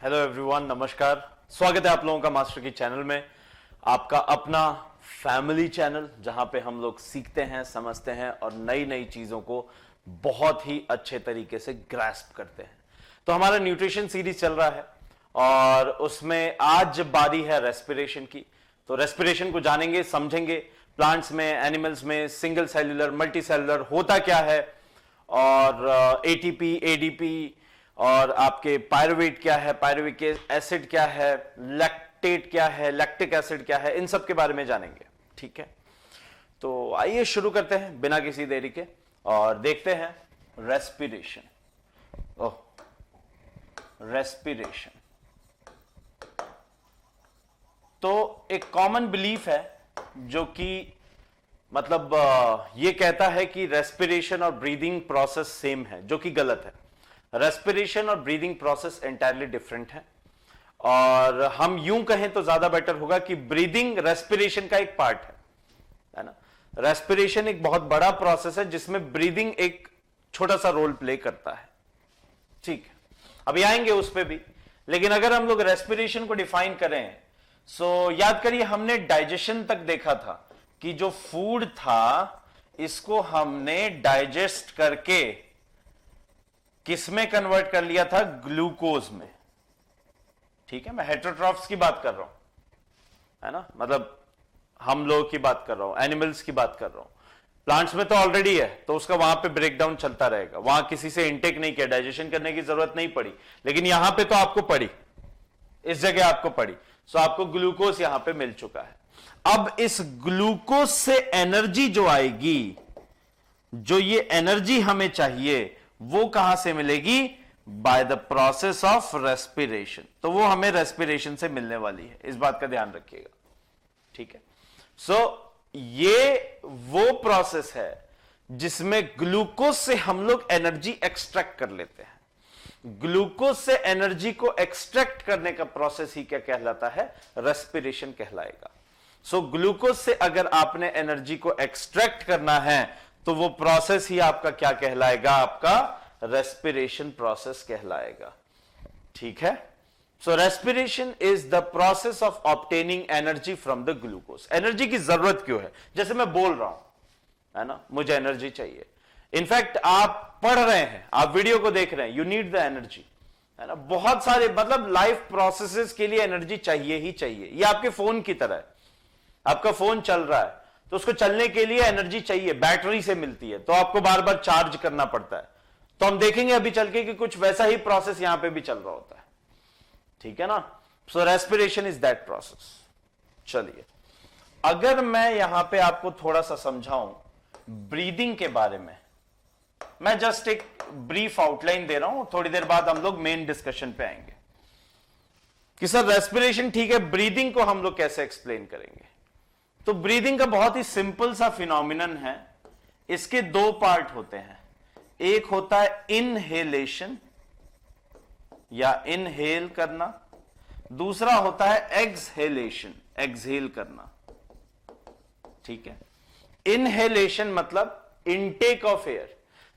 Hello everyone, नमस्कार। स्वागत है आप लोगों का मास्टर की चैनल में, आपका अपना फैमिली चैनल, जहां पे हम लोग सीखते हैं, समझते हैं और नई नई चीजों को बहुत ही अच्छे तरीके से ग्रैस्प करते हैं। तो हमारा न्यूट्रिशन सीरीज चल रहा है और उसमें आज बारी है रेस्पिरेशन की। तो रेस्पिरेशन को जानेंगे, समझेंगे, प्लांट्स में, एनिमल्स में सिंगल सेल्यूलर, मल्टी सेल्यूलर होता क्या है, और एटीपी, एडीपी, और आपके पायरुवेट क्या है, पायरुविक एसिड क्या है, लैक्टेट क्या है, लैक्टिक एसिड क्या है, इन सब के बारे में जानेंगे। ठीक है, तो आइए शुरू करते हैं बिना किसी देरी के और देखते हैं रेस्पिरेशन। ओह, रेस्पिरेशन तो एक कॉमन बिलीफ है जो कि मतलब ये कहता है कि रेस्पिरेशन और ब्रीदिंग प्रोसेस सेम है, जो कि गलत है। रेस्पिरेशन और ब्रीदिंग प्रोसेस एंटायरली डिफरेंट है, और हम यूं कहें तो ज्यादा बेटर होगा कि ब्रीदिंग रेस्पिरेशन का एक पार्ट है ना। रेस्पिरेशन एक बहुत बड़ा प्रोसेस है जिसमें ब्रीदिंग एक छोटा सा रोल प्ले करता है। ठीक है, अभी आएंगे उस पर भी, लेकिन अगर हम लोग रेस्पिरेशन को डिफाइन करें, सो याद करिए हमने डाइजेशन तक देखा था कि जो फूड था इसको हमने डाइजेस्ट करके किसमें कन्वर्ट कर लिया था, ग्लूकोज में। ठीक है, मैं हेटेरोट्रॉफ्स की बात कर रहा हूं, है ना, मतलब हम लोगों की बात कर रहा हूं, एनिमल्स की बात कर रहा हूं। प्लांट्स में तो ऑलरेडी है, तो उसका वहां पे ब्रेकडाउन चलता रहेगा, वहां किसी से इनटेक नहीं किया, डाइजेशन करने की जरूरत नहीं पड़ी, लेकिन यहां पे तो आपको पड़ी, इस जगह आपको पड़ी, सो आपको ग्लूकोज यहां पे मिल चुका है। अब इस ग्लूकोज से एनर्जी जो आएगी, जो ये एनर्जी हमें चाहिए, वो कहां से मिलेगी, bye the process of respiration. तो वो हमें रेस्पिरेशन से मिलने वाली है, इस बात का ध्यान रखिएगा। ठीक है, सो ये वो प्रोसेस है जिसमें ग्लूकोज से हम लोग एनर्जी एक्सट्रैक्ट कर लेते हैं। ग्लूकोज से एनर्जी को एक्सट्रैक्ट करने का प्रोसेस ही क्या कहलाता है, रेस्पिरेशन कहलाएगा। सो ग्लूकोज से अगर आपने एनर्जी को एक्सट्रैक्ट करना है तो वो प्रोसेस ही आपका क्या कहलाएगा, आपका रेस्पिरेशन प्रोसेस कहलाएगा। ठीक है, so respiration is the process of obtaining energy from the glucose. Energy की जरूरत क्यों है, जैसे मैं बोल रहा हूं, है ना, मुझे एनर्जी चाहिए। इनफैक्ट आप पढ़ रहे हैं, आप वीडियो को देख रहे हैं, यू नीड द एनर्जी, है ना। बहुत सारे मतलब लाइफ प्रोसेसेस के लिए एनर्जी चाहिए ही चाहिए। ये आपके फोन की तरह है, आपका फोन चल रहा है तो उसको चलने के लिए एनर्जी चाहिए, बैटरी से मिलती है, तो आपको बार बार चार्ज करना पड़ता है। तो हम देखेंगे अभी चल के कि कुछ वैसा ही प्रोसेस यहां पे भी चल रहा होता है। ठीक है ना, सो रेस्पिरेशन इज दैट प्रोसेस। चलिए, अगर मैं यहां पे आपको थोड़ा सा समझाऊं ब्रीदिंग के बारे में, मैं जस्ट एक ब्रीफ आउटलाइन दे रहा हूं, थोड़ी देर बाद हम लोग मेन डिस्कशन पे आएंगे कि सर रेस्पिरेशन ठीक है, ब्रीदिंग को हम लोग कैसे एक्सप्लेन करेंगे। तो ब्रीदिंग का बहुत ही सिंपल सा फिनोमिनन है। इसके दो पार्ट होते हैं, एक होता है इनहेलेशन या इनहेल करना, दूसरा होता है एक्सहेलेशन, एक्सहेल करना। ठीक है, इनहेलेशन मतलब इनटेक ऑफ एयर,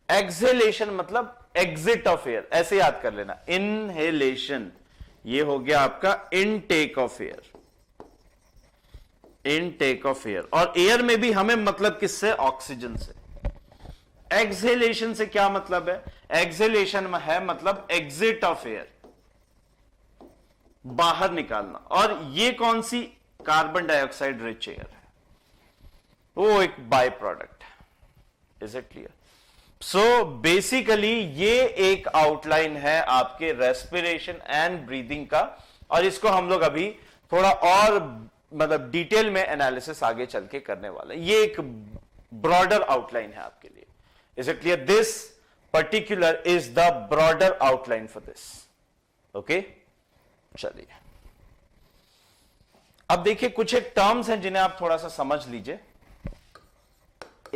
एक्सहेलेशन मतलब एग्जिट ऑफ एयर, ऐसे याद कर लेना। इनहेलेशन ये हो गया आपका intake of air, intake of air, और एयर में भी हमें मतलब किससे, ऑक्सीजन से। एक्सहेलेशन से क्या मतलब है, एक्सहेलेशन में है मतलब एग्जिट ऑफ एयर, बाहर निकालना, और ये कौन सी, कार्बन डाइऑक्साइड रिच एयर है, वो एक बाय प्रोडक्ट है। Is it clear? So basically ये एक आउटलाइन है आपके रेस्पिरेशन एंड ब्रीदिंग का, और इसको हम लोग अभी थोड़ा और मतलब डिटेल में एनालिसिस आगे चल के करने वाला है। ये एक ब्रॉडर आउटलाइन है आपके लिए। Is it clear? This particular is the broader outline for this. Okay, चलिए अब देखिए कुछ एक टर्म्स हैं जिन्हें आप थोड़ा सा समझ लीजिए।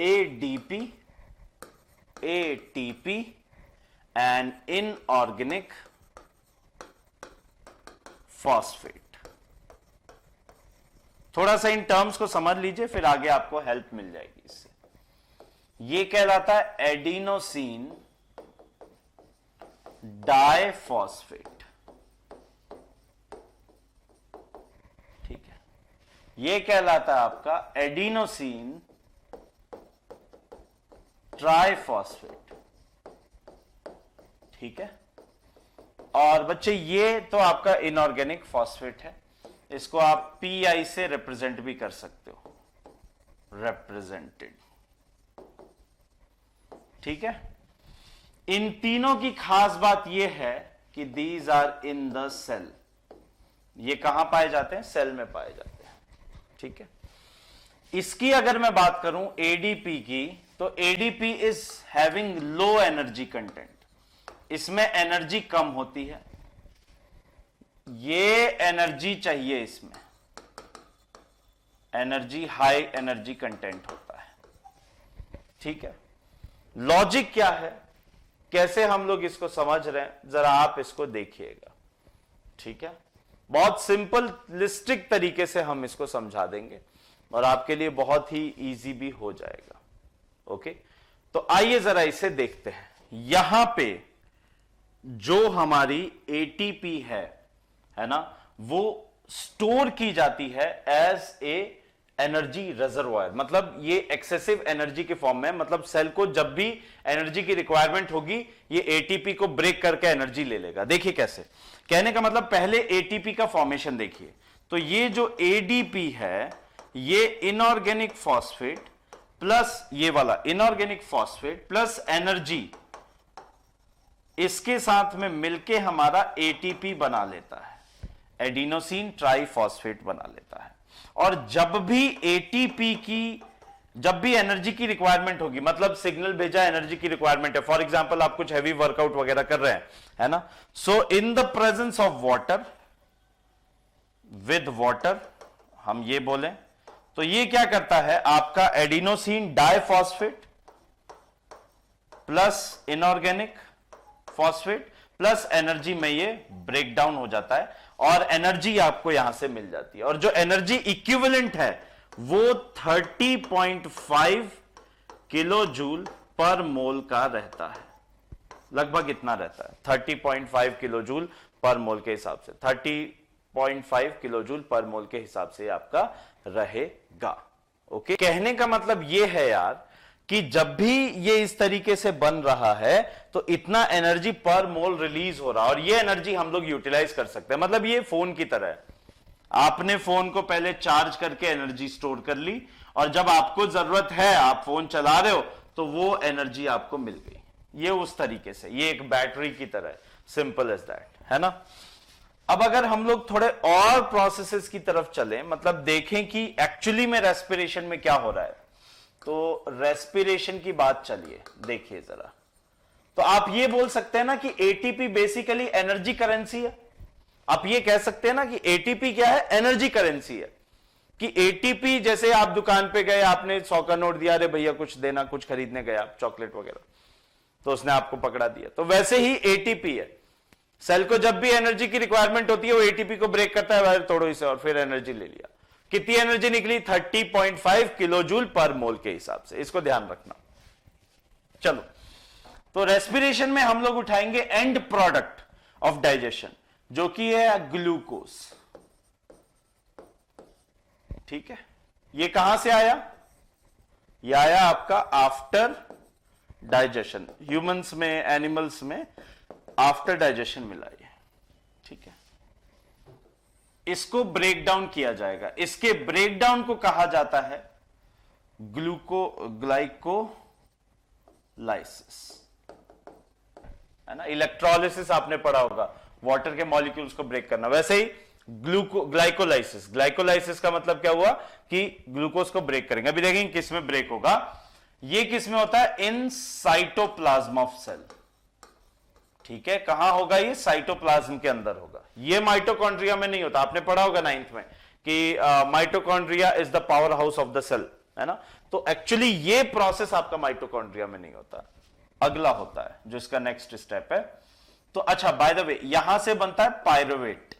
ADP, ATP and inorganic phosphate. थोड़ा सा इन टर्म्स को समझ लीजिए, फिर आगे आपको हेल्प मिल जाएगी इससे। ये कहलाता है एडिनोसिन डाइफॉस्फेट। ये कहलाता है आपका एडिनोसिन ट्राइफॉस्फेट। ठीक है, और बच्चे ये तो आपका इनऑर्गेनिक फॉस्फेट है, इसको आप पीआई से रिप्रेजेंट भी कर सकते हो, रिप्रेजेंटेड। ठीक है, इन तीनों की खास बात यह है कि these are in the cell. ये कहां पाए जाते हैं? सेल में पाए जाते हैं। ठीक है, इसकी अगर मैं बात करूं एडीपी की, तो ADP is having low energy content, इसमें एनर्जी कम होती है, ये एनर्जी चाहिए, इसमें एनर्जी हाई एनर्जी कंटेंट होता है। ठीक है, लॉजिक क्या है, कैसे हम लोग इसको समझ रहे हैं, जरा आप इसको देखिएगा। ठीक है, बहुत सिंपलिस्टिक तरीके से हम इसको समझा देंगे और आपके लिए बहुत ही इजी भी हो जाएगा। ओके, तो आइए जरा इसे देखते हैं। यहां पे जो हमारी एटीपी है ना, वो स्टोर की जाती है एज ए एनर्जी रिजर्वायर, मतलब ये एक्सेसिव एनर्जी के फॉर्म में, मतलब सेल को जब भी एनर्जी की रिक्वायरमेंट होगी ये एटीपी को ब्रेक करके एनर्जी ले लेगा। देखिए कैसे, कहने का मतलब पहले एटीपी का फॉर्मेशन देखिए, तो ये जो एडीपी है ये इनऑर्गेनिक फॉस्फेट प्लस ये वाला इनऑर्गेनिक फॉस्फेट प्लस एनर्जी, इसके साथ में मिलके हमारा एटीपी बना लेता है, एडिनोसिन ट्राइफॉस्फेट बना लेता है। और जब भी एटीपी की, जब भी एनर्जी की रिक्वायरमेंट होगी, मतलब सिग्नल भेजा एनर्जी की रिक्वायरमेंट है, फॉर एग्जांपल आप कुछ हैवी वर्कआउट वगैरह कर रहे हैं, है ना, so in the presence of water, with water हम ये बोलें, तो ये क्या करता है, आपका adenosine diphosphate plus inorganic phosphate plus energy में ये ब्रेक डाउन हो जाता है और एनर्जी आपको यहां से मिल जाती है। और जो एनर्जी इक्विवेलेंट है वो 30.5 किलो जूल पर मोल का रहता है, लगभग इतना रहता है, 30.5 किलो जूल पर मोल के हिसाब से, 30.5 किलो जूल पर मोल के हिसाब से आपका रहेगा। ओके, कहने का मतलब ये है यार कि जब भी ये इस तरीके से बन रहा है तो इतना एनर्जी पर मोल रिलीज हो रहा है और ये एनर्जी हम लोग यूटिलाइज कर सकते हैं। मतलब ये फोन की तरह है, आपने फोन को पहले चार्ज करके एनर्जी स्टोर कर ली और जब आपको जरूरत है, आप फोन चला रहे हो, तो वो एनर्जी आपको मिल गई। ये उस तरीके से, ये एक बैटरी की तरह है, सिंपल एज दैट, है ना। अब अगर हम लोग थोड़े और प्रोसेसेस की तरफ चलें, मतलब देखें कि एक्चुअली में रेस्पिरेशन में क्या हो रहा है, तो रेस्पिरेशन की बात चलिए देखिए जरा। तो आप ये बोल सकते हैं ना कि एटीपी बेसिकली एनर्जी करेंसी है। आप ये कह सकते हैं ना कि एटीपी क्या है, एनर्जी करेंसी है। कि एटीपी, जैसे आप दुकान पे गए, आपने 100 का नोट दिया, अरे भैया कुछ देना, कुछ खरीदने गए आप, चॉकलेट वगैरह, तो उसने आपको पकड़ा दिया, तो वैसे ही एटीपी है। सेल को जब भी एनर्जी की रिक्वायरमेंट होती है वो एटीपी को ब्रेक करता है, तोड़ो इसे, और फिर एनर्जी ले लिया। कितनी एनर्जी निकली? 30.5 किलो जूल पर मोल के हिसाब से, इसको ध्यान रखना। चलो, तो रेस्पिरेशन में हम लोग उठाएंगे एंड प्रोडक्ट ऑफ डाइजेशन, जो कि है ग्लूकोज। ठीक है, ये कहां से आया? ये आया आपका आफ्टर डाइजेशन, ह्यूमंस में, एनिमल्स में आफ्टर डाइजेशन मिला ये। ठीक है, इसको ब्रेक डाउन किया जाएगा, इसके ब्रेक डाउन को कहा जाता है ग्लाइकोलाइसिस, है ना। इलेक्ट्रोलिसिस आपने पढ़ा होगा, वाटर के मॉलिक्यूल्स को ब्रेक करना, वैसे ही ग्लाइकोलाइसिस। ग्लाइकोलाइसिस का मतलब क्या हुआ कि ग्लूकोज को ब्रेक करेंगे। अभी देखेंगे किस में ब्रेक होगा। ये किस में होता है? In cytoplasm of cell. ठीक है, कहां होगा? ये साइटोप्लाज्म के अंदर होगा, ये माइटोकॉन्ड्रिया में नहीं होता। आपने पढ़ा होगा 9th में कि mitochondria is the powerhouse of the cell, है ना। तो एक्चुअली ये प्रोसेस आपका माइटोकॉन्ड्रिया में नहीं होता, अगला होता है जो इसका नेक्स्ट स्टेप है। तो अच्छा, बाय द वे, यहां से बनता है पायरुवेट,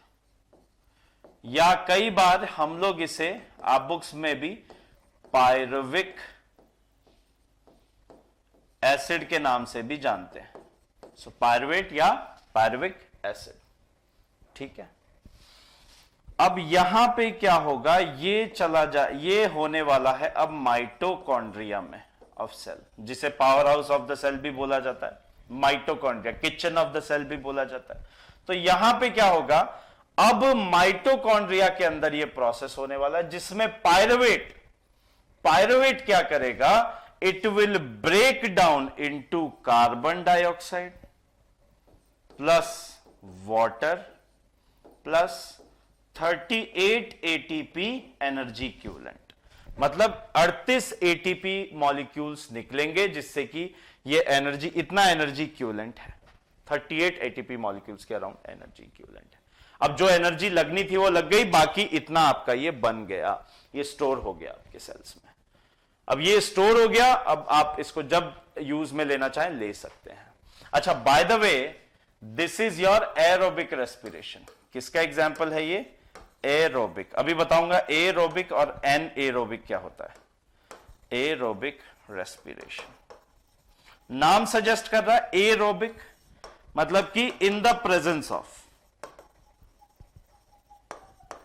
या कई बार हम लोग इसे आप बुक्स में भी पायरुविक एसिड के नाम से भी जानते हैं। सो पायरुवेट या पायरुविक एसिड। ठीक है, अब यहां पे क्या होगा, ये चला जा, ये होने वाला है अब माइटोकॉन्ड्रिया में ऑफ सेल, जिसे powerhouse of the cell भी बोला जाता है, mitochondria kitchen of the cell भी बोला जाता है। तो यहां पे क्या होगा, अब माइटोकॉन्ड्रिया के अंदर ये प्रोसेस होने वाला है जिसमें पायरुवेट क्या करेगा, it will break down into carbon dioxide plus water plus 38 ATP energy equivalent, मतलब 38 एटीपी मॉलिक्यूल्स निकलेंगे जिससे कि ये एनर्जी, इतना एनर्जी इक्विवेलेंट है, 38 एटीपी मॉलिक्यूल्स के अराउंड एनर्जी इक्विवेलेंट है। अब जो एनर्जी लगनी थी वो लग गई, बाकी इतना आपका ये बन गया, ये स्टोर हो गया आपके सेल्स में। अब ये स्टोर हो गया, अब आप इसको जब यूज में लेना चाहें ले सकते हैं। अच्छा, by the way this is your aerobic respiration. किसका एग्जाम्पल है ये, एरोबिक। अभी बताऊंगा एरोबिक और एनएरोबिक क्या होता है। एरोबिक रेस्पिरेशन नाम सजेस्ट कर रहा है, एरोबिक मतलब कि इन द प्रेजेंस ऑफ,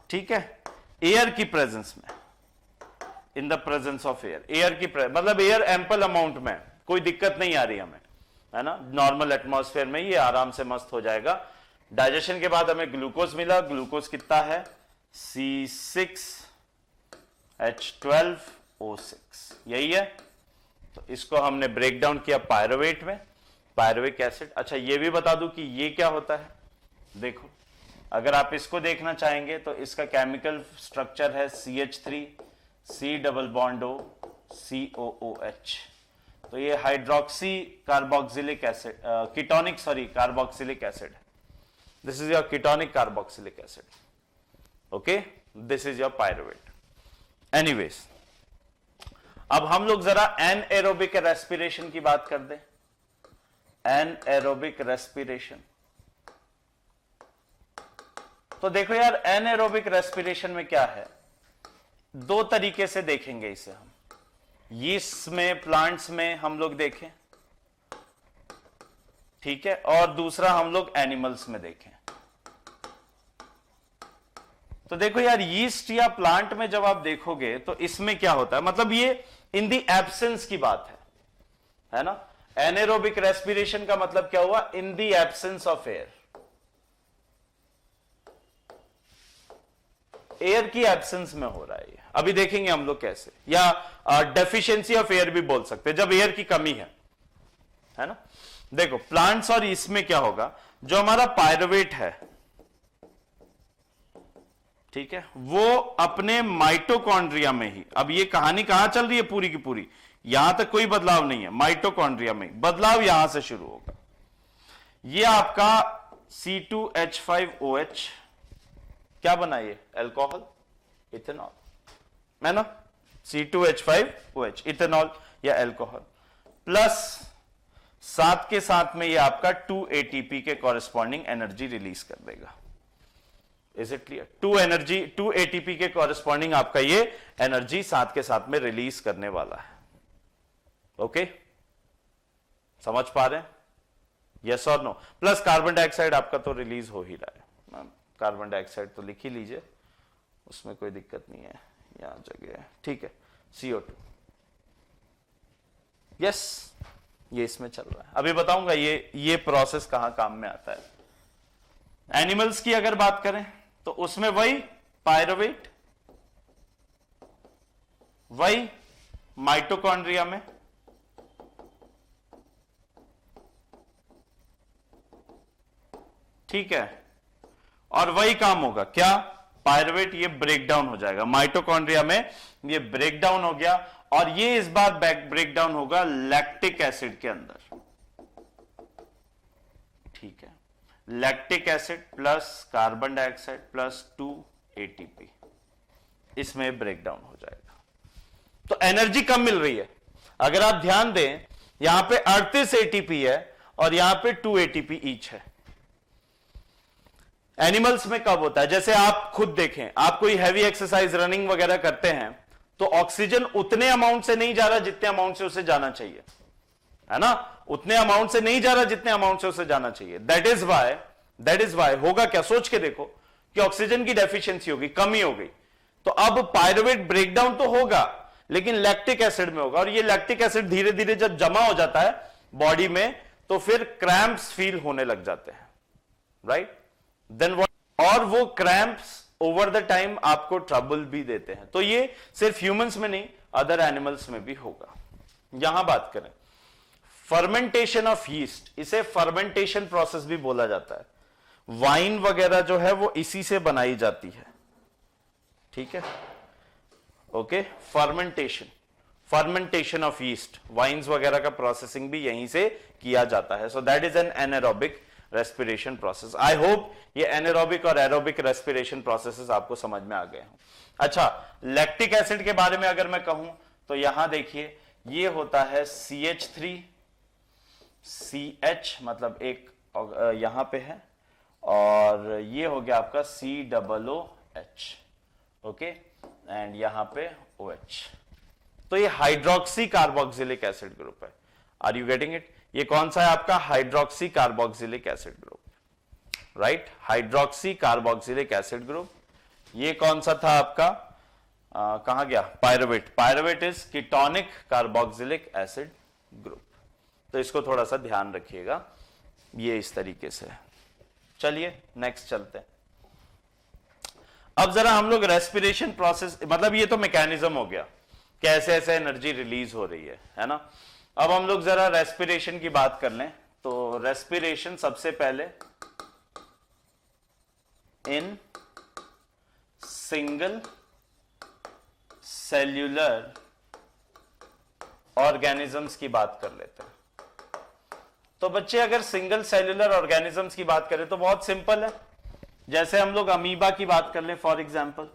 ठीक है, एयर की प्रेजेंस में, इन the presence of air, air की मतलब एयर एम्पल अमाउंट में, कोई दिक्कत नहीं आ रही हमें, है ना, नॉर्मल एटमॉस्फेयर में ये आराम से मस्त हो जाएगा। डाइजेशन के बाद हमें ग्लूकोज मिला, ग्लूकोज कितना है C6H12O6, यही है। तो इसको हमने ब्रेक डाउन किया पायरुवेट में, पायरुविक एसिड। अच्छा, ये भी बता दूं कि ये क्या होता है, देखो अगर आप इसको देखना चाहेंगे तो इसका केमिकल स्ट्रक्चर है CH3 C double bond O COOH। तो ये hydroxy carboxylic acid, ketonic sorry carboxylic acid, this is your ketonic carboxylic acid, okay, this is your pyruvate. Anyways, अब हम लोग जरा एनएरोबिक रेस्पिरेशन की बात कर दें। एनएरोबिक रेस्पिरेशन, तो देखो यार, एनएरोबिक रेस्पिरेशन में क्या है, दो तरीके से देखेंगे इसे हम, यीस्ट में, प्लांट्स में हम लोग देखें, ठीक है, और दूसरा हम लोग एनिमल्स में देखें। तो देखो यार, यीस्ट या प्लांट में जब आप देखोगे तो इसमें क्या होता है, मतलब ये इन दी एब्सेंस की बात है ना। एनेरोबिक रेस्पिरेशन का मतलब क्या हुआ, in the absence of air, air की एब्सेंस में हो रहा है ये। अभी देखेंगे हम लोग कैसे, या डेफिशिएंसी ऑफ एयर भी बोल सकते हैं, जब एयर की कमी है ना। देखो प्लांट्स और इसमें क्या होगा, जो हमारा पायरुवेट है, ठीक है, वो अपने माइटोकॉन्ड्रिया में ही, अब ये कहानी कहां चल रही है पूरी की पूरी, यहां तक कोई बदलाव नहीं है, माइटोकॉन्ड्रिया में बदलाव यहां से शुरू होगा। ये आपका C2H5OH क्या बनाइए, अल्कोहल, इथेनॉल, है ना, C2H5OH इथेनॉल या अल्कोहल, प्लस साथ के साथ में ये आपका 2 ATP के कॉरेस्पॉन्डिंग एनर्जी रिलीज कर देगा। इज इट क्लियर, 2 ATP के कॉरेस्पॉन्डिंग आपका ये एनर्जी साथ के साथ में रिलीज करने वाला है। ओके, समझ पा रहे हैं, यस और नो। प्लस कार्बन डाइऑक्साइड आपका तो रिलीज हो ही रहा है, कार्बन डाइऑक्साइड तो लिख ही लीजिए, उसमें कोई दिक्कत नहीं है, यहां जगह है, ठीक है, CO2, यस, ये इसमें चल रहा है। अभी बताऊंगा ये प्रोसेस कहां काम में आता है। एनिमल्स की अगर बात करें तो उसमें वही पायरुवेट, वही माइटोकॉन्ड्रिया में, ठीक है, और वही काम होगा, क्या, पायरुवेट ये ब्रेक डाउन हो जाएगा माइटोकॉन्ड्रिया में, ये ब्रेक डाउन हो गया, और ये इस बार ब्रेक डाउन होगा लैक्टिक एसिड के अंदर, ठीक है, lactic acid plus carbon dioxide plus 2 ATP, इसमें ब्रेक डाउन हो जाएगा। तो एनर्जी कम मिल रही है, अगर आप ध्यान दें यहां पे 38 ATP है और यहां पे 2 ATP ईच है। एनिमल्स में कब होता है, जैसे आप खुद देखें, आप कोई हैवी एक्सरसाइज रनिंग वगैरह करते हैं तो ऑक्सीजन उतने अमाउंट से नहीं जा रहा जितने अमाउंट से उसे जाना चाहिए, है ना, उतने अमाउंट से नहीं जा रहा जितने अमाउंट से उसे जाना चाहिए। दैट इज वाई होगा क्या, सोच के देखो कि ऑक्सीजन की डेफिशिएंसी होगी, कमी हो गई, तो अब पायरुवेट ब्रेकडाउन तो होगा लेकिन लैक्टिक एसिड में होगा, और ये लैक्टिक एसिड धीरे धीरे जब जमा हो जाता है बॉडी में तो फिर क्रैम्प्स फील होने लग जाते हैं, राइट? देन व्हाट, और वो क्रैम्प्स ओवर द टाइम आपको ट्रबल भी देते हैं। तो ये सिर्फ ह्यूमंस में नहीं, अदर एनिमल्स में भी होगा। यहां बात करें फर्मेंटेशन ऑफ यीस्ट, इसे फर्मेंटेशन प्रोसेस भी बोला जाता है। वाइन वगैरह जो है वो इसी से बनाई जाती है, ठीक है, okay. Fermentation of yeast, wines वगैरह का प्रोसेसिंग भी यहीं से किया जाता है। So that is an anaerobic respiration process. I hope ये एनारोबिक और एरोबिक रेस्पिरेशन प्रोसेसेस आपको समझ में आ गए हों। अच्छा, लैक्टिक एसिड के बारे में अगर मैं कहूं तो यहां देखिए ये होता है CH3, CH मतलब एक यहां पे है, और ये हो गया आपका COOH, ओके, एंड यहां पे OH। तो ये हाइड्रोक्सी कार्बोक्सिलिक एसिड ग्रुप है। Are you getting it? ये कौन सा है आपका? Hydroxy carboxylic acid group, right? Hydroxy carboxylic acid group. ये कौन सा था आपका? कहां गया? Pyruvate. Pyruvate is ketonic carboxylic acid group. तो इसको थोड़ा सा ध्यान रखिएगा, ये इस तरीके से। चलिए नेक्स्ट चलते हैं। अब जरा हम लोग रेस्पिरेशन प्रोसेस, मतलब ये तो मैकेनिज्म हो गया, कैसे ऐसे एनर्जी रिलीज हो रही है ना। अब हम लोग जरा रेस्पिरेशन की बात कर लें। तो रेस्पिरेशन सबसे पहले इन सिंगल सेल्यूलर ऑर्गेनिजम्स की बात कर लेते हैं। तो बच्चे अगर सिंगल सेल्यूलर ऑर्गेनिजम्स की बात करें तो बहुत सिंपल है। जैसे हम लोग अमीबा की बात कर लें फॉर एग्जांपल,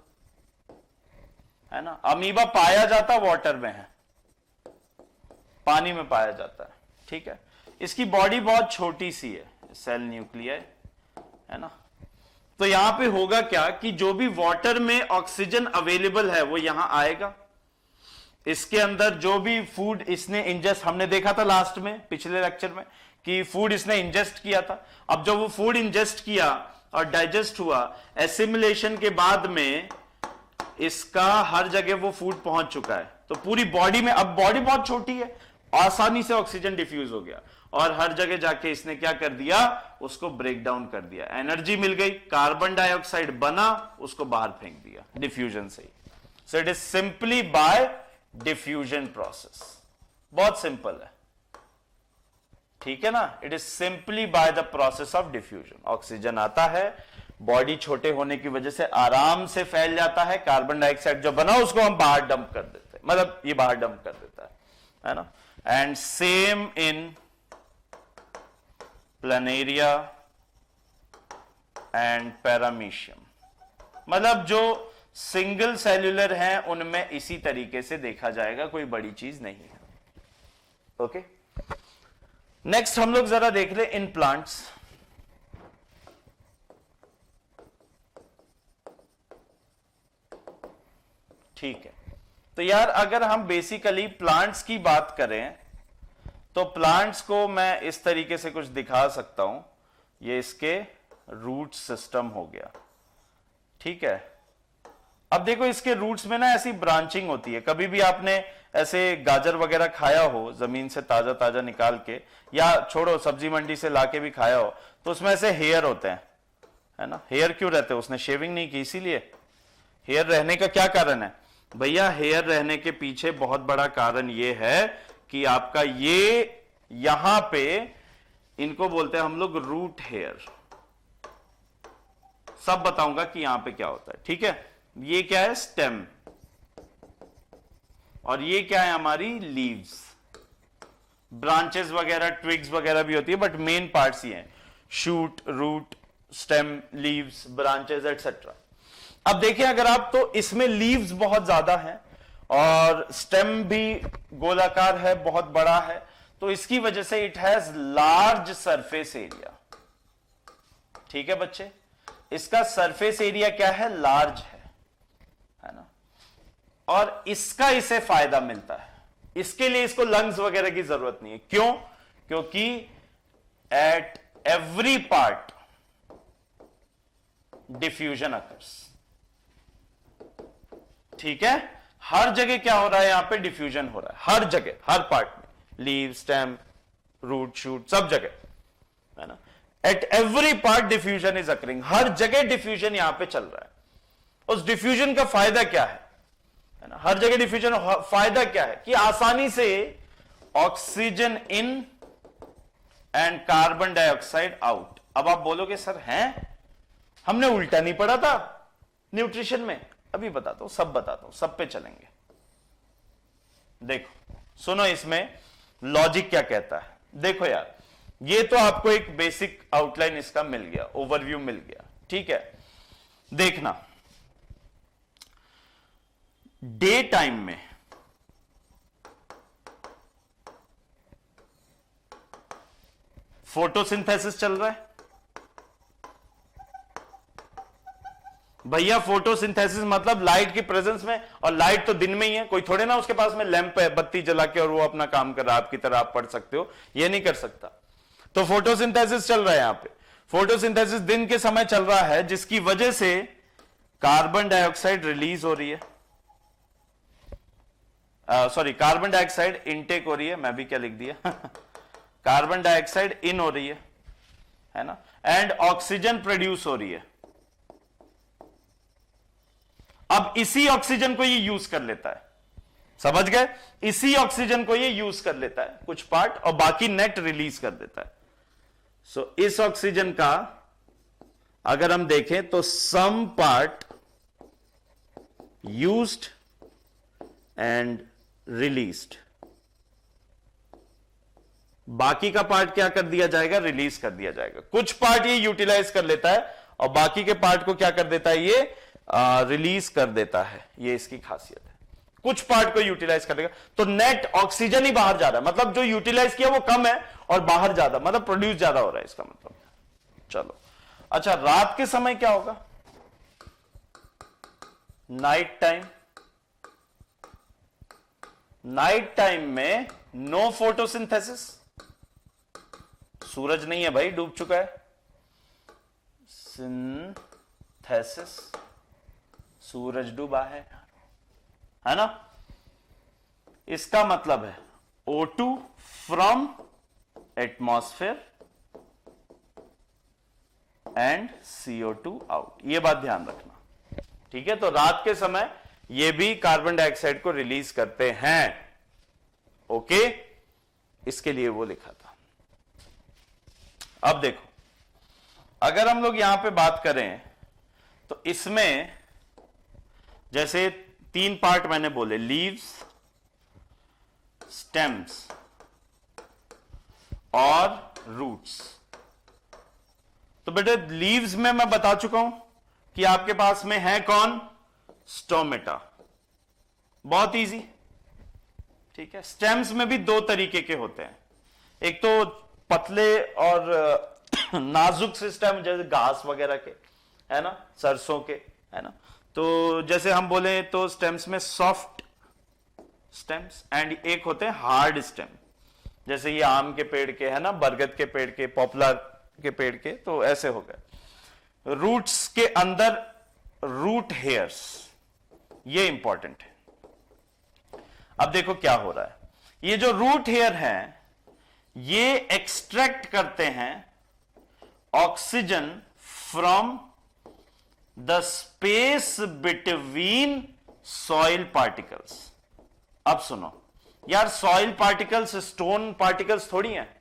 है ना। अमीबा पाया जाता वाटर में है, पानी में पाया जाता है, ठीक है। इसकी बॉडी बहुत छोटी सी है, सेल न्यूक्लियाई, है ना। तो यहां पे होगा क्या कि जो भी वाटर में ऑक्सीजन अवेलेबल है वो यहां आएगा। इसके अंदर जो भी फूड इसने इंजेस्ट, हमने देखा था लास्ट में पिछले लेक्चर में कि फूड इसने इंजेस्ट किया था। अब जब वो फूड इंजेस्ट किया और डाइजेस्ट हुआ, एसिमिलेशन के बाद में इसका हर जगह वो फूड पहुंच चुका है। तो पूरी बॉडी में, अब बॉडी बहुत छोटी है, आसानी से ऑक्सीजन डिफ्यूज हो गया और हर जगह जाके इसने क्या कर दिया, उसको ब्रेक डाउन कर दिया, एनर्जी मिल गई, कार्बन डाइऑक्साइड बना, उसको बाहर फेंक दिया डिफ्यूजन से ही। So it is simply by diffusion process. बहुत सिंपल है, ठीक है ना। It is simply by the process of diffusion. Oxygen आता है, बॉडी छोटे होने की वजह से आराम से फैल जाता है, कार्बन डाइऑक्साइड जो बना उसको हम बाहर डंप कर देते हैं, मतलब ये बाहर डंप कर देता है ना। And same in Planaria and paramecium, मतलब जो सिंगल सेल्यूलर हैं उनमें इसी तरीके से देखा जाएगा, कोई बड़ी चीज नहीं है, ओके। नेक्स्ट हम लोग जरा देख ले इन प्लांट्स। ठीक है, तो यार अगर हम बेसिकली प्लांट्स की बात करें तो प्लांट्स को मैं इस तरीके से कुछ दिखा सकता हूं। ये इसके रूट सिस्टम हो गया, ठीक है। अब देखो इसके रूट्स में ना ऐसी ब्रांचिंग होती है। कभी भी आपने ऐसे गाजर वगैरह खाया हो जमीन से ताजा ताजा निकाल के, या छोड़ो सब्जी मंडी से लाके भी खाया हो, तो उसमें ऐसे हेयर होते हैं, है ना। हेयर क्यों रहते हैं? उसने शेविंग नहीं की इसीलिए। हेयर रहने का क्या कारण है भैया? हेयर रहने के पीछे बहुत बड़ा कारण यह है कि आपका ये यहां पे, इनको बोलते हैं हम लोग रूट हेयर। सब बताऊंगा कि यहां पे क्या होता है, ठीक है। ये क्या है? स्टेम। और ये क्या है? हमारी लीव्स। ब्रांचेस वगैरह, ट्विग्स वगैरह भी होती है, बट मेन पार्ट्स ये हैं, shoot, root, stem, leaves, branches et cetera. अब देखिए अगर आप, तो इसमें लीव्स बहुत ज्यादा हैं और स्टेम भी गोलाकार है, बहुत बड़ा है, तो इसकी वजह से it has large surface area, ठीक है बच्चे। इसका सरफेस एरिया क्या है? लार्ज है ना। और इसका इसे फायदा मिलता है, इसके लिए इसको लंग्स वगैरह की जरूरत नहीं है। क्यों? क्योंकि eight every part diffusion occurs. ठीक है, हर जगह क्या हो रहा है, यहां पे डिफ्यूजन हो रहा है, हर जगह, हर पार्ट में, लीव, स्टेम, रूट, शूट, सब जगह, है ना। At every part diffusion is occurring, हर जगह डिफ्यूजन यहां पे चल रहा है। उस डिफ्यूजन का फायदा क्या है ना, हर जगह डिफ्यूजन फायदा क्या है कि आसानी से oxygen in and carbon dioxide out. अब आप बोलोगे सर हैं, हमने उल्टा नहीं पढ़ा था न्यूट्रिशन में? अभी बताता हूं, सब बताता हूं, सब पे चलेंगे। देखो सुनो, इसमें लॉजिक क्या कहता है। देखो यार, ये तो आपको एक बेसिक आउटलाइन इसका मिल गया, ओवरव्यू मिल गया, ठीक है। देखना, डे टाइम में फोटोसिंथेसिस चल रहा है भैया। फोटोसिंथेसिस मतलब लाइट की प्रेजेंस में, और लाइट तो दिन में ही है, कोई थोड़े ना उसके पास में लैंप है, बत्ती जला के और वो अपना काम कर रहा है, आपकी तरह आप पढ़ सकते हो, ये नहीं कर सकता। तो फोटोसिंथेसिस चल रहा है यहां पे। फोटोसिंथेसिस दिन के समय चल रहा है, जिसकी वजह से कार्बन डाइऑक्साइड रिलीज हो रही है, सॉरी कार्बन डाइऑक्साइड इनटेक हो रही है, मैं भी क्या लिख दिया कार्बन डाइऑक्साइड इन हो रही है ना, एंड ऑक्सीजन प्रोड्यूस हो रही है। अब इसी ऑक्सीजन को ये यूज कर लेता है, समझ गए? इसी ऑक्सीजन को ये यूज कर लेता है कुछ पार्ट, और बाकी नेट रिलीज कर देता है। सो इस ऑक्सीजन का अगर हम देखें तो some part used and released, बाकी का पार्ट क्या कर दिया जाएगा, रिलीज कर दिया जाएगा। कुछ पार्ट ये यूटिलाइज कर लेता है और बाकी के पार्ट को क्या कर देता है, ये रिलीज कर देता है। ये इसकी खासियत है, कुछ पार्ट को यूटिलाइज कर देगा, तो नेट ऑक्सीजन ही बाहर जा रहा है, मतलब जो यूटिलाइज किया वो कम है और बाहर ज्यादा, मतलब प्रोड्यूस ज्यादा हो रहा है, इसका मतलब। चलो अच्छा, रात के समय क्या होगा, नाइट टाइम। नाइट टाइम में नो फोटोसिंथेसिस, सूरज नहीं है भाई, डूब चुका है। सिंथेसिस, सूरज डूबा है ना। इसका मतलब है O2 from atmosphere and CO2 out, ये बात ध्यान रखना, ठीक है। तो रात के समय ये भी कार्बन डाइऑक्साइड को रिलीज करते हैं, ओके, इसके लिए वो लिखा था। अब देखो, अगर हम लोग यहां पे बात करें तो इसमें जैसे 3 पार्ट मैंने बोले, लीव्स, स्टेम्स और रूट्स। तो बेटे लीव्स में मैं बता चुका हूं कि आपके पास में है कौन, स्टोमेटा, बहुत इजी, ठीक है। स्टेम्स में भी 2 तरीके के होते हैं, एक तो पतले और नाजुक से स्टेम, जैसे घास वगैरह के, है ना, सरसों के, है ना। तो जैसे हम बोले तो स्टेम्स में सॉफ्ट स्टेम्स एंड एक होते हैं हार्ड स्टेम, जैसे ये आम के पेड़ के, है ना, बरगद के पेड़ के, पॉपुलर के पेड़ के, तो ऐसे हो गए। रूट्स के अंदर रूट हेयर्स, ये इंपॉर्टेंट है। अब देखो क्या हो रहा है, ये जो रूट हेयर हैं ये एक्सट्रैक्ट करते हैं oxygen from the space between soil particles. अब सुनो यार, सॉइल पार्टिकल्स स्टोन पार्टिकल्स थोड़ी हैं,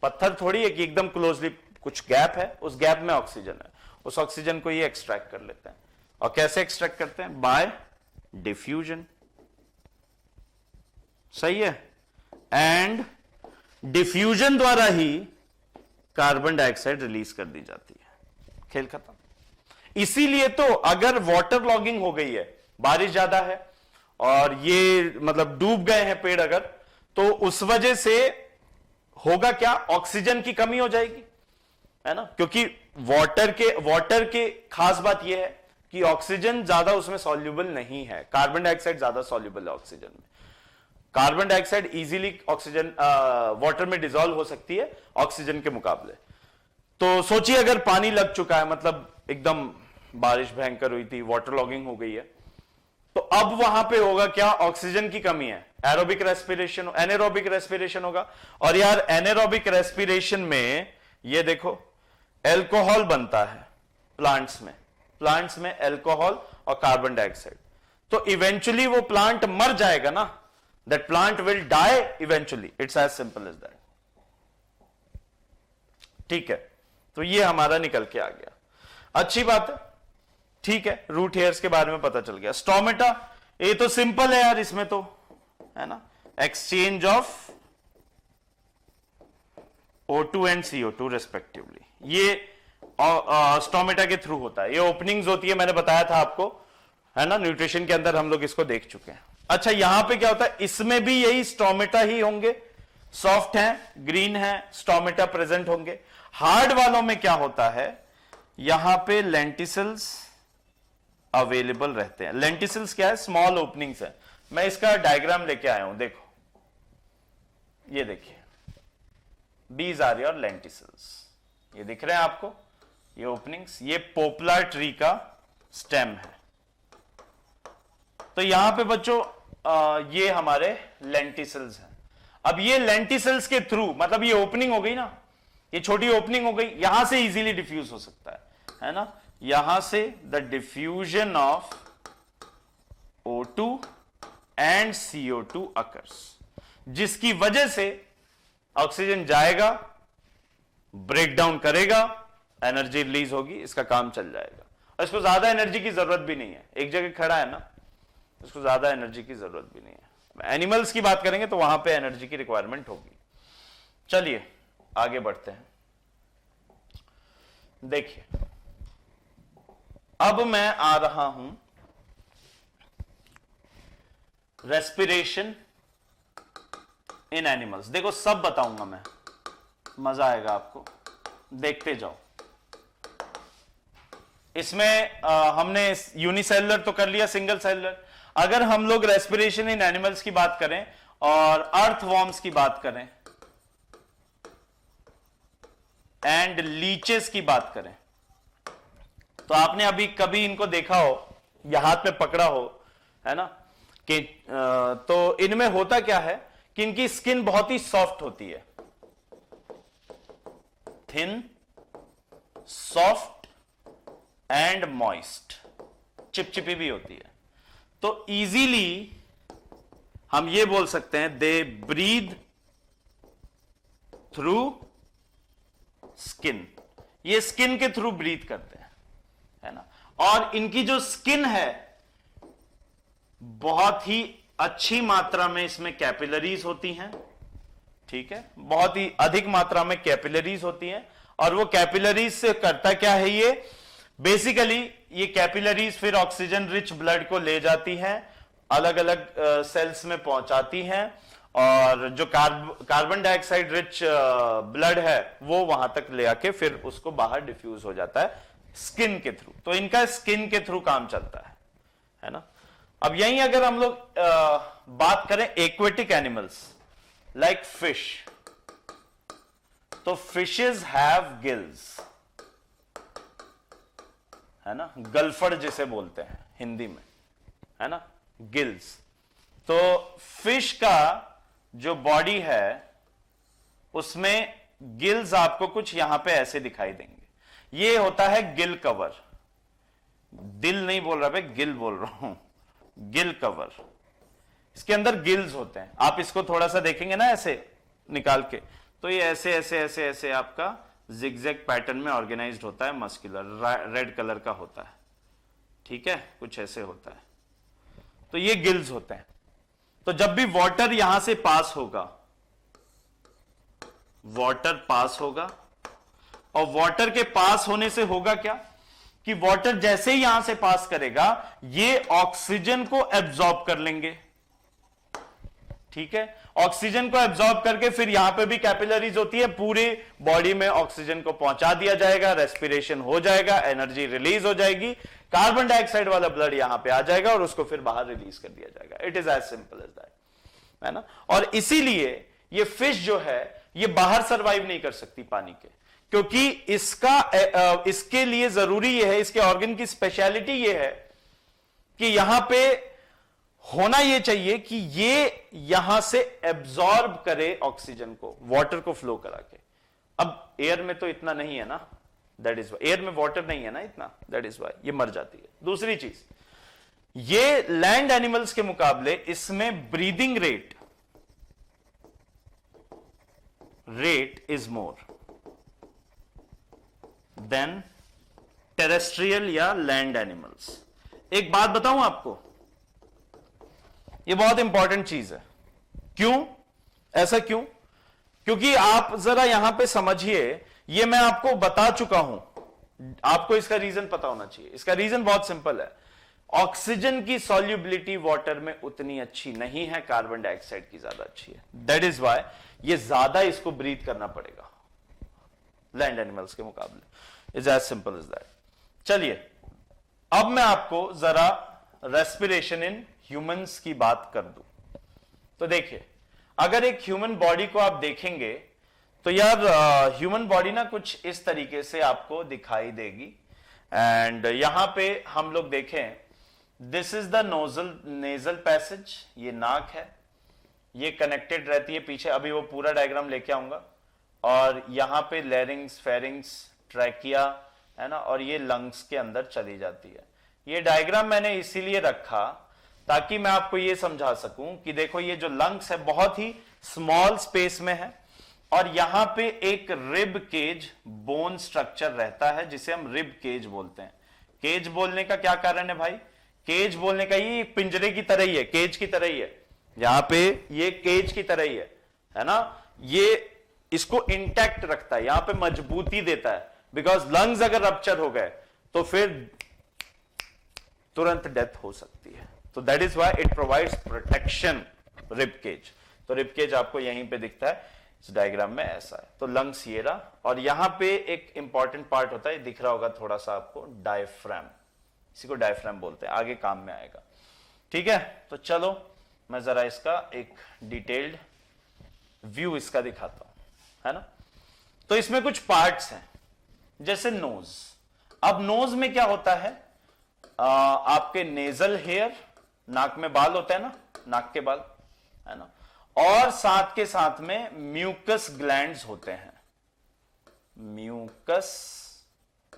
पत्थर थोड़ी है कि एकदम क्लोजली, कुछ गैप है, उस गैप में ऑक्सीजन है, उस ऑक्सीजन को ये एक्सट्रैक्ट कर लेते हैं। और कैसे एक्सट्रैक्ट करते हैं, बाय डिफ्यूजन, सही है। एंड डिफ्यूजन द्वारा ही कार्बन डाइऑक्साइड रिलीज कर दी जाती है, खेल खत्म। इसीलिए तो अगर वाटर लॉगिंग हो गई है, बारिश ज्यादा है और ये मतलब डूब गए हैं पेड़ अगर, तो उस वजह से होगा क्या, ऑक्सीजन की कमी हो जाएगी, है ना, क्योंकि वाटर के खास बात यह है कि ऑक्सीजन ज्यादा उसमें सॉल्युबल नहीं है, कार्बन डाइऑक्साइड ज्यादा सॉल्युबल है ऑक्सीजन में। Carbon dioxide easily oxygen water में डिसॉल्व हो सकती है ऑक्सीजन के मुकाबले। तो सोचिए अगर पानी लग चुका है, मतलब एकदम बारिश भयंकर हुई थी, वाटर लॉगिंग हो गई है, तो अब वहां पे होगा क्या, ऑक्सीजन की कमी है, एरोबिक रेस्पिरेशन, एनेरोबिक रेस्पिरेशन होगा। और यार एनेरोबिक रेस्पिरेशन में ये देखो एल्कोहल बनता है प्लांट्स में एल्कोहल और कार्बन डाइऑक्साइड, तो इवेंचुअली वो प्लांट मर जाएगा ना, that plant will die eventually, it's as simple as that. ठीक है, तो ये हमारा निकल के आ गया, अच्छी बात है, ठीक है, रूट हेयर्स के बारे में पता चल गया। स्टोमेटा, ये तो सिंपल है यार, इसमें तो है ना, exchange of O2 and CO2 respectively, ये स्टोमेटा के थ्रू होता है, ये ओपनिंग्स होती है, मैंने बताया था आपको, है ना, न्यूट्रिशन के अंदर हम लोग इसको देख चुके हैं। अच्छा, यहां पे क्या होता है, इसमें भी यही स्टोमेटा ही होंगे, सॉफ्ट है, ग्रीन है, स्टोमेटा प्रेजेंट होंगे। हार्ड वालों में क्या होता है, यहां पे लेंटिसल्स अवेलेबल रहते हैं। लेंटिसल्स क्या है, स्मॉल ओपनिंग्स है, मैं इसका डायग्राम लेके आया हूं, देखो ये देखिए, दीज आर योर लेंटिसल्स, ये दिख रहे हैं आपको, ये ओपनिंग्स, ये पोपलर ट्री का स्टेम है। तो यहां पे बच्चों ये हमारे लेंटिसल्स हैं। अब ये लेंटिसल्स के थ्रू, मतलब ये ओपनिंग हो गई ना, ये छोटी ओपनिंग हो गई, यहां से इजीली डिफ्यूज हो सकता है ना, यहां से the diffusion of O2 and CO2 occurs, जिसकी वजह से ऑक्सीजन जाएगा, ब्रेक डाउन करेगा, एनर्जी रिलीज होगी, इसका काम चल जाएगा। और इसको ज्यादा एनर्जी की जरूरत भी नहीं है, एक जगह खड़ा है ना, इसको ज्यादा एनर्जी की जरूरत भी नहीं है। एनिमल्स की बात करेंगे तो वहां पे एनर्जी की रिक्वायरमेंट होगी। चलिए आगे बढ़ते हैं। देखिए अब मैं आ रहा हूं रेस्पिरेशन इन एनिमल्स। देखो सब बताऊंगा मैं, मजा आएगा आपको, देखते जाओ। इसमें हमने यूनिसेलुलर तो कर लिया, सिंगल सेलुलर। अगर हम लोग रेस्पिरेशन इन एनिमल्स की बात करें और अर्थवॉर्म्स की बात करें एंड लीचेस की बात करें, तो आपने अभी कभी इनको देखा हो या हाथ में पकड़ा हो, है ना, कि तो इनमें होता क्या है कि इनकी स्किन बहुत ही सॉफ्ट होती है, थिन, सॉफ्ट एंड मॉइस्ट, चिपचिपी भी होती है। तो इजीली हम ये बोल सकते हैं दे ब्रीथ थ्रू स्किन, ये स्किन के थ्रू ब्रीथ करते हैं, है ना। और इनकी जो स्किन है बहुत ही अच्छी मात्रा में इसमें कैपिलरीज होती हैं, ठीक है, बहुत ही अधिक मात्रा में कैपिलरीज होती हैं। और वो कैपिलरीज से करता क्या है, ये बेसिकली ये कैपिलरीज फिर ऑक्सीजन रिच ब्लड को ले जाती हैं, अलग अलग सेल्स में पहुंचाती हैं, और जो कार्बन डाइऑक्साइड रिच ब्लड है वो वहां तक ले आके फिर उसको बाहर डिफ्यूज हो जाता है स्किन के थ्रू। तो इनका स्किन के थ्रू काम चलता है ना। अब यहीं अगर हम लोग बात करें एक्वेटिक एनिमल्स लाइक फिश, तो फिशेज हैव गिल्स, है ना, गलफड़ जिसे बोलते हैं हिंदी में, है ना, गिल्स। तो फिश का जो बॉडी है उसमें गिल्स आपको कुछ यहां पे ऐसे दिखाई देंगे, ये होता है गिल कवर, दिल नहीं बोल रहा भाई, गिल बोल रहा हूं, गिल कवर। इसके अंदर गिल्स होते हैं, आप इसको थोड़ा सा देखेंगे ना ऐसे निकाल के, तो ये ऐसे ऐसे ऐसे ऐसे आपका जिगजैग पैटर्न में ऑर्गेनाइज्ड होता है, मस्कुलर रेड कलर का होता है, ठीक है, कुछ ऐसे होता है। तो ये गिल्स होते हैं। तो जब भी वाटर यहां से पास होगा, वाटर पास होगा, और वाटर के पास होने से होगा क्या कि वाटर जैसे ही यहां से पास करेगा ये ऑक्सीजन को एब्जॉर्ब कर लेंगे, ठीक है, ऑक्सीजन को एब्जॉर्ब करके फिर यहां पे भी कैपिलरीज होती है, पूरे बॉडी में ऑक्सीजन को पहुंचा दिया जाएगा, रेस्पिरेशन हो जाएगा, एनर्जी रिलीज हो जाएगी, कार्बन डाइऑक्साइड वाला ब्लड यहां पे आ जाएगा और उसको फिर बाहर रिलीज कर दिया जाएगा। It is as simple as that, है ना। और इसीलिए ये फिश जो है ये बाहर सर्वाइव नहीं कर सकती पानी के, क्योंकि इसके लिए जरूरी यह है, इसके ऑर्गन की स्पेशलिटी यह है कि यहां पे होना यह चाहिए कि ये यहां से एब्जॉर्ब करे ऑक्सीजन को, वाटर को फ्लो करा के। अब एयर में तो इतना नहीं है ना, दैट इज वाई, एयर में वाटर नहीं है ना इतना, दैट इज वाई ये मर जाती है। दूसरी चीज, ये लैंड एनिमल्स के मुकाबले इसमें breathing rate is more than terrestrial या लैंड एनिमल्स। एक बात बताऊं आपको, ये बहुत इंपॉर्टेंट चीज है। क्यों ऐसा, क्यों? क्योंकि आप जरा यहां पे समझिए, ये मैं आपको बता चुका हूं, आपको इसका रीजन पता होना चाहिए। इसका रीजन बहुत सिंपल है, ऑक्सीजन की सॉल्युबिलिटी वाटर में उतनी अच्छी नहीं है, कार्बन डाइऑक्साइड की ज्यादा अच्छी है। दैट इज वाई ये ज्यादा इसको ब्रीथ करना पड़ेगा लैंड एनिमल्स के मुकाबले। Is as simple is that. चलिए अब मैं आपको जरा रेस्पिरेशन इन ह्यूमंस की बात कर दूं। तो देखिए, अगर एक ह्यूमन बॉडी को आप देखेंगे तो यार ह्यूमन बॉडी ना कुछ इस तरीके से आपको दिखाई देगी। एंड यहां पे हम लोग देखें, this is the nasal passage, ये नाक है, ये कनेक्टेड रहती है पीछे, अभी वो पूरा डायग्राम लेके आऊंगा। और यहां पे लैरिंग्स, फेरिंग्स, ट्रैकिया है ना, और ये लंग्स के अंदर चली जाती है। ये डायग्राम मैंने इसीलिए रखा ताकि मैं आपको ये समझा सकूं कि देखो ये जो लंग्स है बहुत ही स्मॉल स्पेस में है, और यहां पे एक रिब केज बोन स्ट्रक्चर रहता है जिसे हम रिब केज बोलते हैं। केज बोलने का क्या कारण है भाई? केज बोलने का ये पिंजरे की तरह ही है, केज की तरह ही है। यहां पे ये केज की तरह ही है ना, ये इसको इंटैक्ट रखता है, यहां पे मजबूती देता है। बिकॉज लंग्स अगर रप्चर हो गए तो फिर तुरंत डेथ हो सकती है। तो that is why it provides protection, rib cage. तो रिब केज आपको यहीं पे दिखता है इस डायग्राम में, ऐसा है। तो लंग्स ये रहा, और यहां पे एक इंपॉर्टेंट पार्ट होता है, दिख रहा होगा थोड़ा सा आपको, डायफ्राम। इसी को डायफ्राम बोलते हैं, आगे काम में आएगा। ठीक है, तो चलो मैं जरा इसका एक डिटेल्ड व्यू इसका दिखाता हूं, है ना। तो इसमें कुछ पार्ट्स हैं, जैसे नोज। अब नोज में क्या होता है, आपके नेजल हेयर, नाक में बाल होता है ना, नाक के बाल, है ना, और साथ के साथ में म्यूकस ग्लैंड्स होते हैं, म्यूकस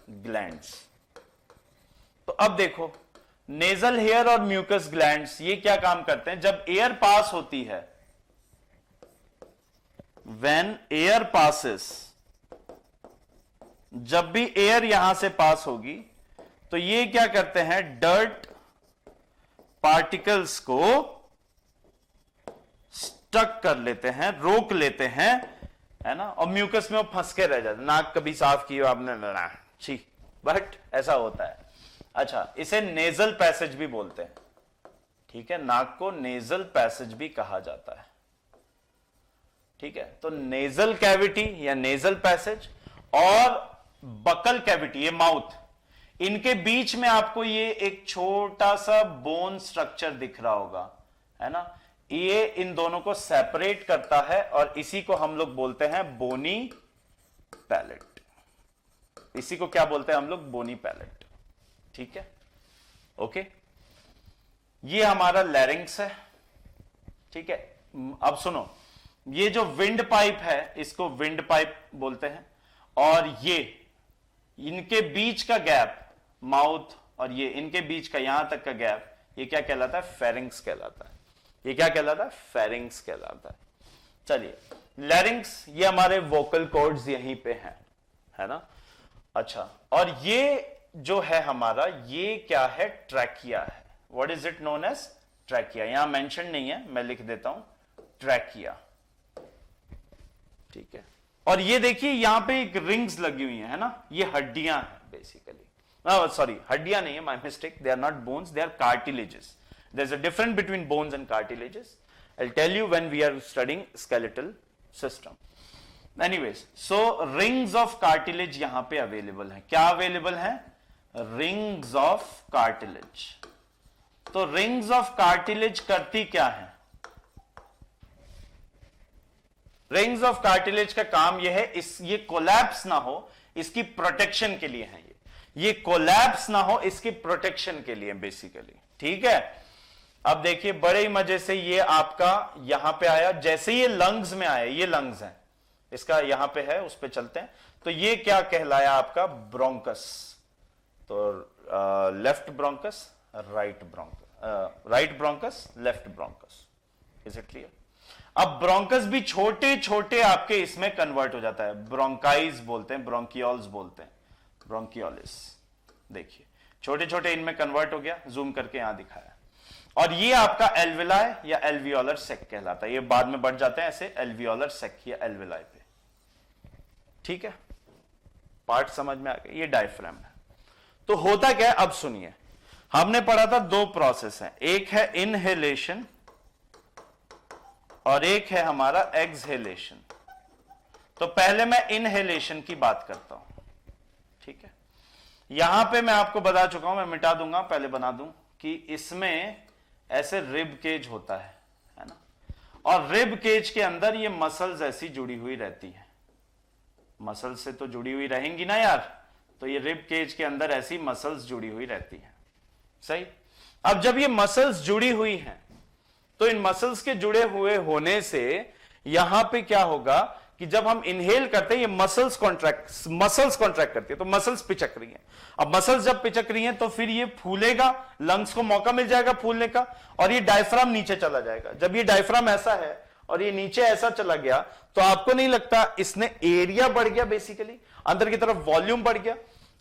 ग्लैंड्स। तो अब देखो, नेजल हेयर और म्यूकस ग्लैंड्स ये क्या काम करते हैं, जब एयर पास होती है, व्हेन एयर पासेस, जब भी एयर यहां से पास होगी तो ये क्या करते हैं, डर्ट पार्टिकल्स को स्टक कर लेते हैं, रोक लेते हैं, है ना, और म्यूकस में वो फंस के रह जाते। नाक कभी साफ की हो आपने? छी, बट ऐसा होता है। अच्छा, इसे नेजल पैसेज भी बोलते हैं। ठीक है, नाक को नेजल पैसेज भी कहा जाता है। ठीक है, तो नेजल कैविटी या नेजल पैसेज और बकल कैविटी, ये माउथ, इनके बीच में आपको ये एक छोटा सा बोन स्ट्रक्चर दिख रहा होगा, है ना। ये इन दोनों को सेपरेट करता है और इसी को हम लोग बोलते हैं बोनी पैलेट। इसी को क्या बोलते हैं हम लोग? बोनी पैलेट। ठीक है, ओके। ये हमारा लैरिंग्स है। ठीक है, अब सुनो, ये जो विंड पाइप है इसको विंड पाइप बोलते हैं, और ये इनके बीच का गैप, माउथ और ये इनके बीच का यहां तक का गैप, ये क्या कहलाता है? फेरिंग्स कहलाता है। ये क्या कहलाता है? फेरिंग्स कहलाता है। चलिए, लैरिंग्स, ये हमारे वोकल कॉर्ड्स यहीं पे हैं, है ना। अच्छा, और ये जो है हमारा, ये क्या है? ट्रैकिया है। What is it known as? Trachea. यहां मेंशन नहीं है, मैं लिख देता हूं, ट्रैकिया। ठीक है, और ये देखिए यहां पे एक रिंग्स लगी हुई है ना, ये हड्डियां हैं बेसिकली। सॉरी, हड्डियां नहीं है, my mistake, they are not bones, they are cartilages. There's a difference between bones and cartilages. I'll tell you when we are studying skeletal system. Anyways, so rings of cartilage यहां पे available है। क्या available है? Rings of cartilage. तो rings of cartilage करती क्या है? Rings of cartilage का काम यह है, ये कोलैप्स ना हो इसकी प्रोटेक्शन के लिए है, ये कोलैप्स ना हो इसकी प्रोटेक्शन के लिए बेसिकली। ठीक है, अब देखिए बड़े ही मजे से ये आपका यहां पे आया, जैसे ये लंग्स में आया, ये लंग्स है, इसका यहां पे है, उस पे चलते हैं। तो ये क्या कहलाया आपका ब्रोंकस, तो left bronchus, right bronchus, right bronchus, left bronchus. Is it clear? अब ब्रोंकस भी छोटे छोटे आपके इसमें कन्वर्ट हो जाता है, ब्रोंकाइज बोलते हैं, ब्रोंकियोल्स बोलते हैं, ब्रोंकियोलिस। देखिए छोटे छोटे इनमें कन्वर्ट हो गया, जूम करके यहां दिखाया। और ये आपका एल्विलाय या एल्वियोलर सेक कहलाता है, ये बाद में बढ़ जाते हैं ऐसे एल्वियोलर सेक या एल्विलाय पे। ठीक है, पार्ट समझ में आ गया, ये डायफ्राम है। तो होता क्या है, अब सुनिए, हमने पढ़ा था दो प्रोसेस है, एक है इनहेलेशन और एक है हमारा एक्सहेलेशन। तो पहले मैं इनहेलेशन की बात करता हूं। ठीक है, यहां पे मैं आपको बता चुका हूं, मैं मिटा दूंगा, पहले बना दूं कि इसमें ऐसे रिब केज होता है ना, और रिब केज के अंदर ये मसल्स ऐसी जुड़ी हुई रहती है, मसल से तो जुड़ी हुई रहेंगी ना यार, तो ये रिब केज के अंदर ऐसी मसल्स जुड़ी हुई रहती हैं। सही, अब जब ये मसल्स जुड़ी हुई हैं तो इन मसल्स के जुड़े हुए होने से यहां पे क्या होगा कि जब हम इनहेल करते हैं ये मसल्स कॉन्ट्रैक्ट करती है, तो मसल्स पिचक रही हैं। अब मसल्स जब पिचक रही हैं तो फिर ये फूलेगा, लंग्स को मौका मिल जाएगा फूलने का, और ये डायफ्राम नीचे चला जाएगा। जब ये डायफ्राम ऐसा है और ये नीचे ऐसा चला गया, तो आपको नहीं लगता इसने एरिया बढ़ गया, बेसिकली अंदर की तरफ वॉल्यूम बढ़ गया।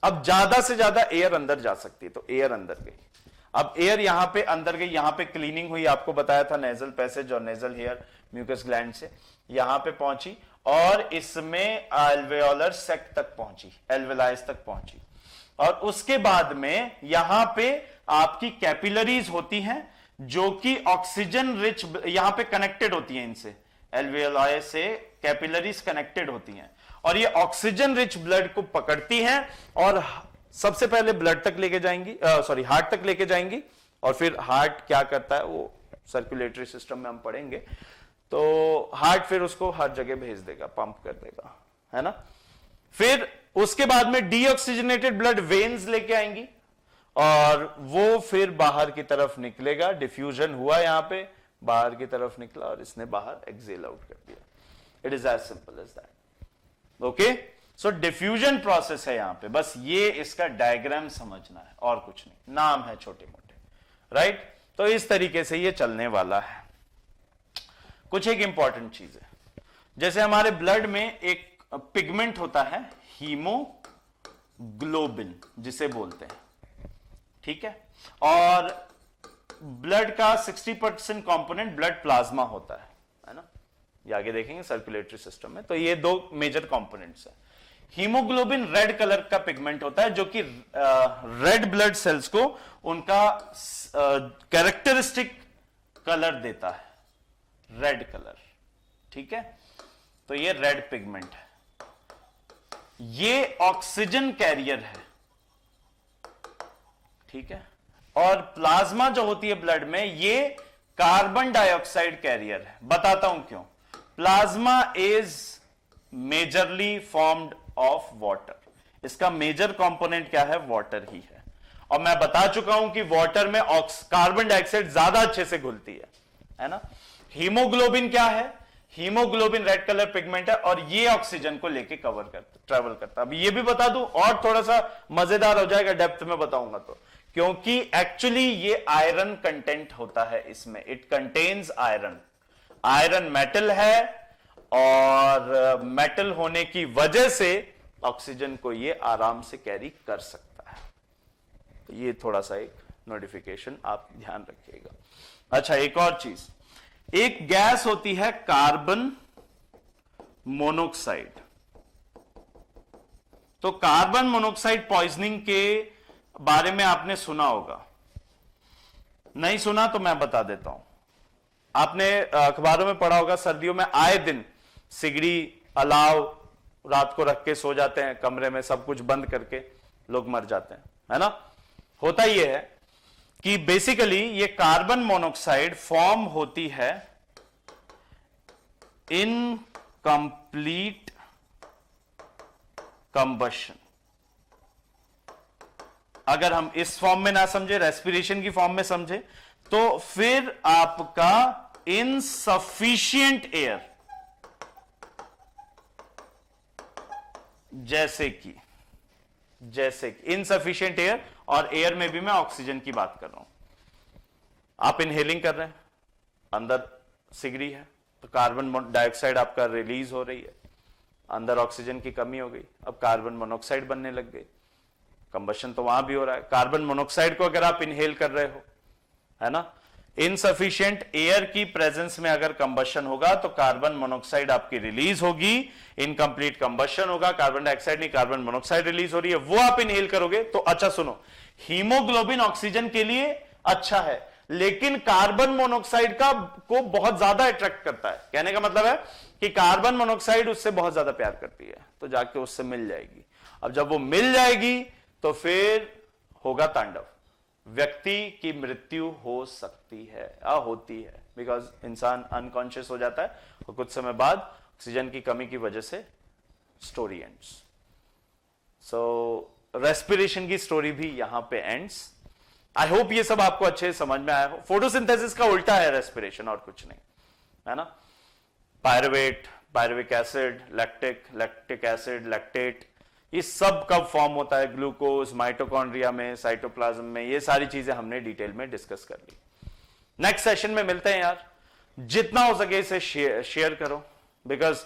अब ज्यादा से ज्यादा एयर अंदर जा सकती है, तो एयर अंदर गई। अब एयर यहां पे अंदर गई, यहां पे क्लीनिंग हुई, आपको बताया था नेजल पैसेज और नेजल हेयर म्यूकस ग्लैंड से यहां पे पहुंची, और इसमें एल्वेओलर सेक तक पहुंची, एल्वेलाइज तक पहुंची। और उसके बाद में यहां पे आपकी कैपिलरीज होती हैं जो कि ऑक्सीजन रिच, यहां पे कनेक्टेड होती हैं, इनसे एल्वेओलाई से कैपिलरीज कनेक्टेड होती हैं, और ये ऑक्सीजन रिच ब्लड को पकड़ती हैं और सबसे पहले ब्लड तक लेके जाएंगी, सॉरी हार्ट तक लेके जाएंगी, और फिर हार्ट क्या करता है वो सर्कुलेटरी सिस्टम में हम पढ़ेंगे। तो हार्ट फिर उसको हर जगह भेज देगा, पंप कर देगा, है ना। फिर उसके बाद में डीऑक्सीजनेटेड ब्लड वेन्स लेके आएंगी, और वो फिर बाहर की तरफ निकलेगा, डिफ्यूजन हुआ यहां पे, बाहर की तरफ निकला और इसने बाहर एक्सेल आउट कर दिया। It is as simple as that. Okay, so diffusion process है यहां पे, बस ये इसका डायग्राम समझना है और कुछ नहीं, नाम है छोटे मोटे, राइट। तो इस तरीके से ये चलने वाला है। कुछ एक इंपॉर्टेंट चीज है, जैसे हमारे ब्लड में एक पिगमेंट होता है हीमोग्लोबिन जिसे बोलते हैं, ठीक है, और ब्लड का 60% कंपोनेंट ब्लड प्लाज्मा होता है ना, ये आगे देखेंगे सर्कुलेटरी सिस्टम में। तो ये दो मेजर कंपोनेंट्स हैं। हीमोग्लोबिन रेड कलर का पिगमेंट होता है जो कि रेड ब्लड सेल्स को उनका कैरेक्टरिस्टिक कलर देता है, रेड कलर, ठीक है। तो ये रेड पिगमेंट है, ये ऑक्सीजन कैरियर है, ठीक है। और प्लाज्मा जो होती है ब्लड में, ये कार्बन डाइऑक्साइड कैरियर है। बताता हूं क्यों। Plasma is majorly formed of water, इसका मेजर कंपोनेंट क्या है, वाटर ही है। और मैं बता चुका हूं कि वाटर में कार्बन डाइऑक्साइड ज्यादा अच्छे से घुलती है ना। हीमोग्लोबिन क्या है, हीमोग्लोबिन रेड कलर पिगमेंट है, और ये ऑक्सीजन को लेके ट्रेवल करता है। अब ये भी बता दूं और थोड़ा सा मजेदार हो जाएगा, डेप्थ में बताऊंगा तो, क्योंकि एक्चुअली ये आयरन कंटेंट होता है इसमें, it contains iron, iron metal है, और मेटल होने की वजह से ऑक्सीजन को ये आराम से कैरी कर सकता है। तो ये थोड़ा सा एक नोटिफिकेशन आप ध्यान रखिएगा। अच्छा, एक और चीज, एक गैस होती है कार्बन मोनोक्साइड। तो कार्बन मोनोक्साइड पॉइजनिंग के बारे में आपने सुना होगा, नहीं सुना तो मैं बता देता हूं। आपने अखबारों में पढ़ा होगा, सर्दियों में आए दिन सिगड़ी अलाव रात को रख के सो जाते हैं कमरे में, सब कुछ बंद करके लोग मर जाते हैं, है ना। होता यह है कि बेसिकली ये कार्बन मोनोक्साइड फॉर्म होती है इन कंप्लीट कंबशन। अगर हम इस फॉर्म में ना समझे, रेस्पिरेशन की फॉर्म में समझे, तो फिर आपका इनसफिशिएंट एयर, जैसे कि इनसफिशिएंट एयर, और एयर में भी मैं ऑक्सीजन की बात कर रहा हूं। आप इनहेलिंग कर रहे हैं, अंदर सिगरी है, तो कार्बन डाइऑक्साइड आपका रिलीज हो रही है, अंदर ऑक्सीजन की कमी हो गई, अब कार्बन मोनोऑक्साइड बनने लग गई, कंबशन तो वहां भी हो रहा है। कार्बन मोनोऑक्साइड को अगर आप इनहेल कर रहे हो, है ना, इनसफिशिएंट एयर की प्रेजेंस में अगर कंबशन होगा तो कार्बन मोनोऑक्साइड आपकी रिलीज होगी, इनकंप्लीट कंबशन होगा, कार्बन डाइऑक्साइड नहीं कार्बन मोनोऑक्साइड रिलीज हो रही है, वो आप इनहेल करोगे तो अच्छा सुनो, हीमोग्लोबिन ऑक्सीजन के लिए अच्छा है, लेकिन कार्बन मोनोऑक्साइड का को बहुत ज्यादा अट्रैक्ट करता है। कहने का मतलब है कि कार्बन मोनोऑक्साइड उससे बहुत ज्यादा प्यार करती है, तो जाके उससे मिल जाएगी। अब जब वो मिल जाएगी तो फिर होगा तांडव, व्यक्ति की मृत्यु हो सकती है, होती है, बिकॉज इंसान अनकॉन्शियस हो जाता है और कुछ समय बाद ऑक्सीजन की कमी की वजह से स्टोरी एंड्स। सो रेस्पिरेशन की स्टोरी भी यहां पे एंड्स। आई होप ये सब आपको अच्छे समझ में आया हो। फोटोसिंथेसिस का उल्टा है रेस्पिरेशन, और कुछ नहीं, है ना। Pyruvate, pyruvic acid, lactic acid, lactate, ये सब कब फॉर्म होता है, ग्लूकोज माइटोकॉन्ड्रिया में, साइटोप्लाज्म में, ये सारी चीजें हमने डिटेल में डिस्कस कर ली। नेक्स्ट सेशन में मिलते हैं यार। जितना हो सके इसे शेयर करो, बिकॉज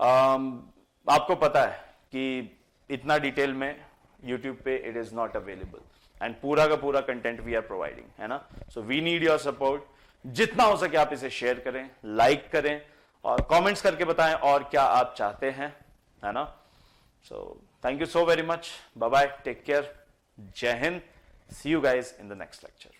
आपको पता है कि इतना डिटेल में यूट्यूब पे it is not available, and पूरा का पूरा कंटेंट वी आर प्रोवाइडिंग, है ना। So we need your support. जितना हो सके आप इसे शेयर करें, लाइक करें, और कमेंट्स करके बताएं और क्या आप चाहते हैं, है ना। सो thank you so very much. Bye bye. Take care. Jai Hind. See you guys in the next lecture.